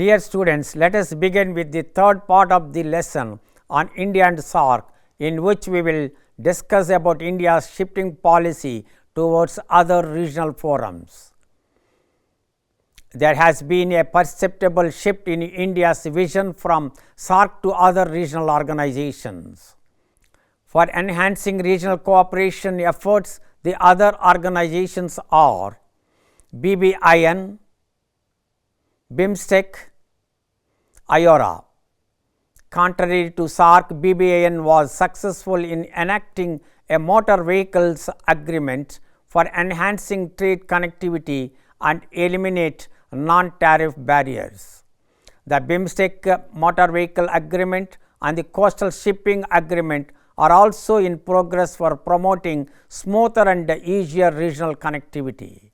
Dear students, let us begin with the third part of the lesson on India and SAARC, in which we will discuss about India's shifting policy towards other regional forums. There has been a perceptible shift in India's vision from SAARC to other regional organizations. For enhancing regional cooperation efforts, the other organizations are BBIN, BIMSTEC, IORA. Contrary to SAARC, BBIN was successful in enacting a motor vehicles agreement for enhancing trade connectivity and eliminate non-tariff barriers. The BIMSTEC motor vehicle agreement and the coastal shipping agreement are also in progress for promoting smoother and easier regional connectivity.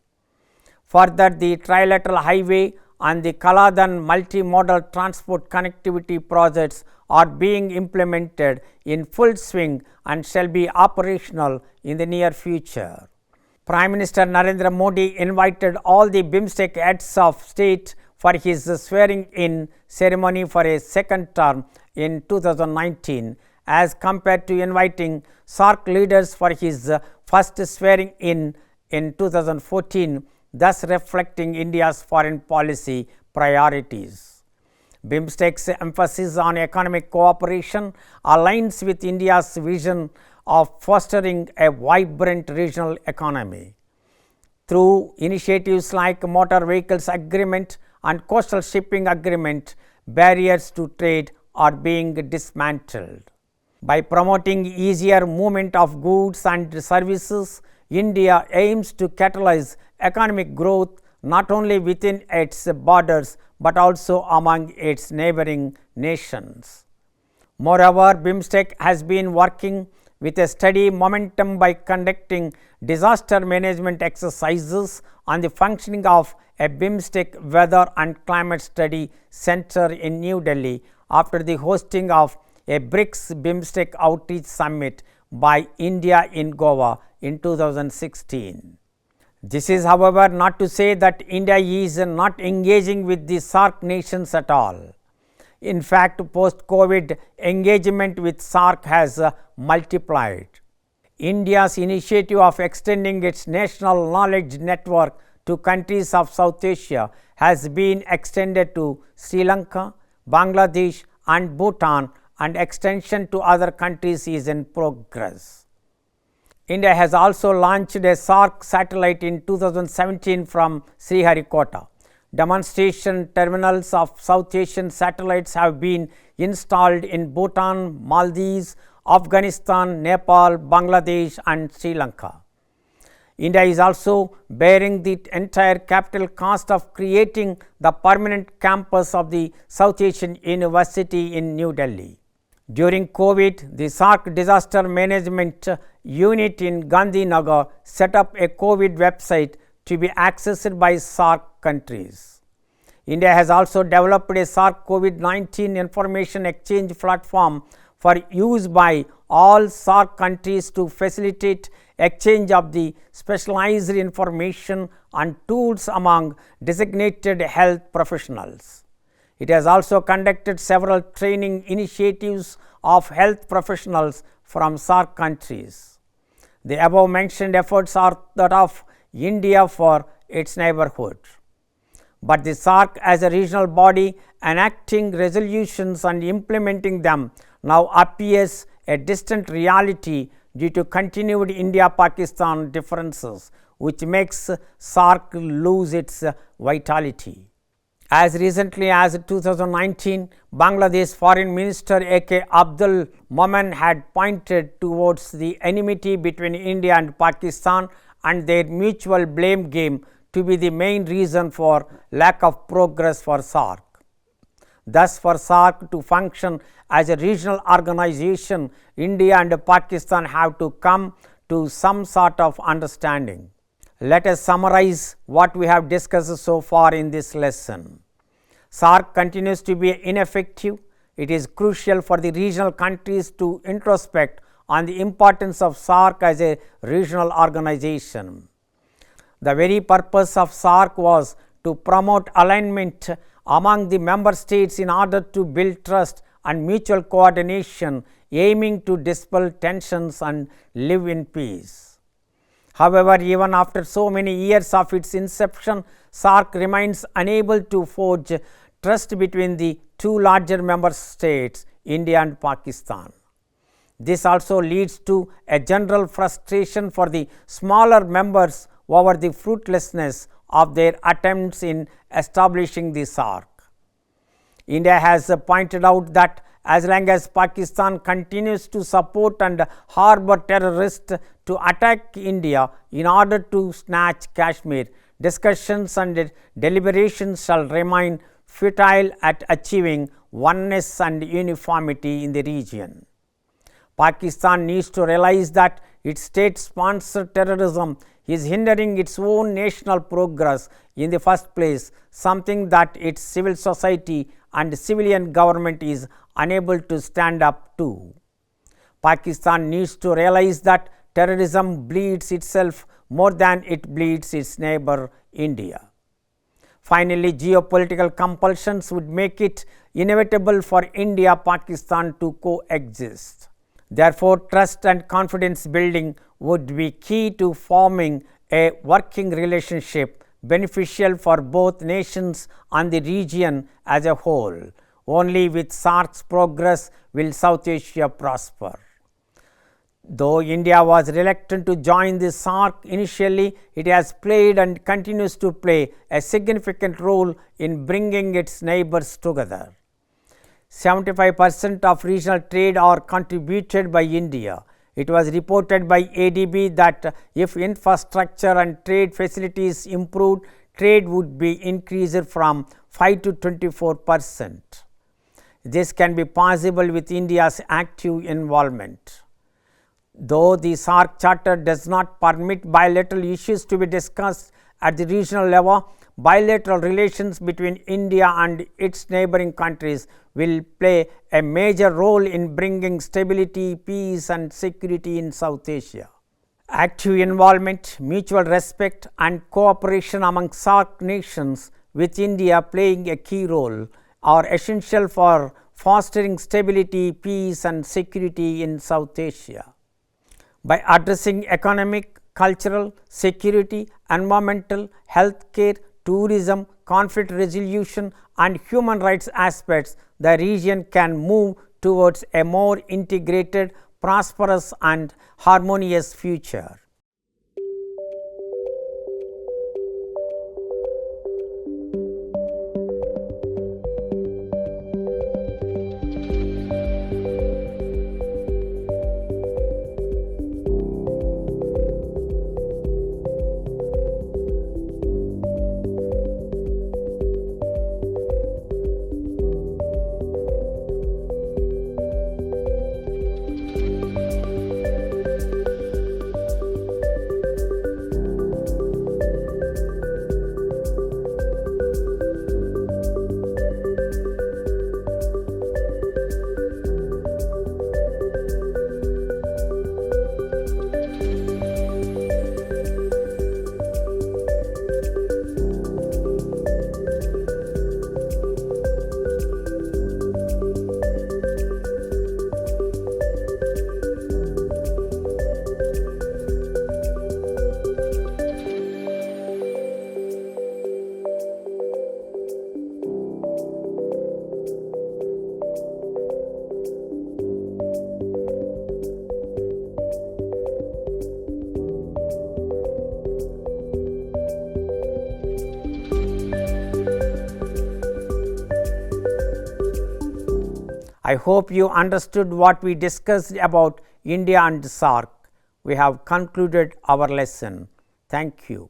Further, the trilateral highway and the Kaladan multimodal transport connectivity projects are being implemented in full swing and shall be operational in the near future. Prime Minister Narendra Modi invited all the BIMSTEC heads of state for his swearing-in ceremony for a second term in 2019, as compared to inviting SAARC leaders for his first swearing-in 2014, thus reflecting India's foreign policy priorities. BIMSTEC's emphasis on economic cooperation aligns with India's vision of fostering a vibrant regional economy. Through initiatives like Motor Vehicles Agreement and Coastal Shipping Agreement, barriers to trade are being dismantled. By promoting easier movement of goods and services, India aims to catalyze economic growth not only within its borders but also among its neighboring nations. Moreover, BIMSTEC has been working with a steady momentum by conducting disaster management exercises on the functioning of a BIMSTEC Weather and Climate Study Center in New Delhi after the hosting of a BRICS BIMSTEC Outreach Summit by India in Goa in 2016. This is, however, not to say that India is not engaging with the SAARC nations at all. In fact, post-COVID engagement with SAARC has multiplied. India's initiative of extending its national knowledge network to countries of South Asia has been extended to Sri Lanka, Bangladesh and Bhutan, and extension to other countries is in progress. India has also launched a SAARC satellite in 2017 from Sriharikota. Demonstration terminals of South Asian satellites have been installed in Bhutan, Maldives, Afghanistan, Nepal, Bangladesh and Sri Lanka. India is also bearing the entire capital cost of creating the permanent campus of the South Asian University in New Delhi. During COVID, the SAARC Disaster Management Unit in Gandhinagar set up a COVID website to be accessed by SAARC countries. India has also developed a SAARC COVID-19 information exchange platform for use by all SAARC countries to facilitate exchange of the specialized information and tools among designated health professionals. It has also conducted several training initiatives of health professionals from SAARC countries. The above mentioned efforts are that of India for its neighborhood. But the SAARC as a regional body enacting resolutions and implementing them now appears a distant reality due to continued India-Pakistan differences, which makes SAARC lose its vitality. As recently as 2019, Bangladesh Foreign Minister A.K. Abdul Momen had pointed towards the enmity between India and Pakistan and their mutual blame game to be the main reason for lack of progress for SAARC. Thus, for SAARC to function as a regional organization, India and Pakistan have to come to some sort of understanding. Let us summarize what we have discussed so far in this lesson. SAARC continues to be ineffective. It is crucial for the regional countries to introspect on the importance of SAARC as a regional organization. The very purpose of SAARC was to promote alignment among the member states in order to build trust and mutual coordination, aiming to dispel tensions and live in peace. However, even after so many years of its inception, SAARC remains unable to forge trust between the two larger member states, India and Pakistan. This also leads to a general frustration for the smaller members over the fruitlessness of their attempts in establishing the SAARC. India has pointed out that as long as Pakistan continues to support and harbor terrorists to attack India in order to snatch Kashmir, discussions and deliberations shall remain futile at achieving oneness and uniformity in the region. Pakistan needs to realize that its state-sponsored terrorism is hindering its own national progress in the first place, something that its civil society and civilian government is unable to stand up to. Pakistan needs to realize that terrorism bleeds itself more than it bleeds its neighbor India. Finally, geopolitical compulsions would make it inevitable for India-Pakistan to coexist. Therefore, trust and confidence building would be key to forming a working relationship beneficial for both nations and the region as a whole. Only with SAARC's progress will South Asia prosper. Though India was reluctant to join the SAARC initially, it has played and continues to play a significant role in bringing its neighbors together. 75% of regional trade are contributed by India. It was reported by ADB that if infrastructure and trade facilities improved, trade would be increased from 5 to 24%. This can be possible with India's active involvement. Though the SAARC Charter does not permit bilateral issues to be discussed at the regional level, bilateral relations between India and its neighboring countries will play a major role in bringing stability, peace and security in South Asia. Active involvement, mutual respect and cooperation among SAARC nations, with India playing a key role, are essential for fostering stability, peace and security in South Asia. By addressing economic, cultural, security, environmental, healthcare, tourism, conflict resolution and human rights aspects, the region can move towards a more integrated, prosperous and harmonious future. I hope you understood what we discussed about India and SAARC. We have concluded our lesson. Thank you.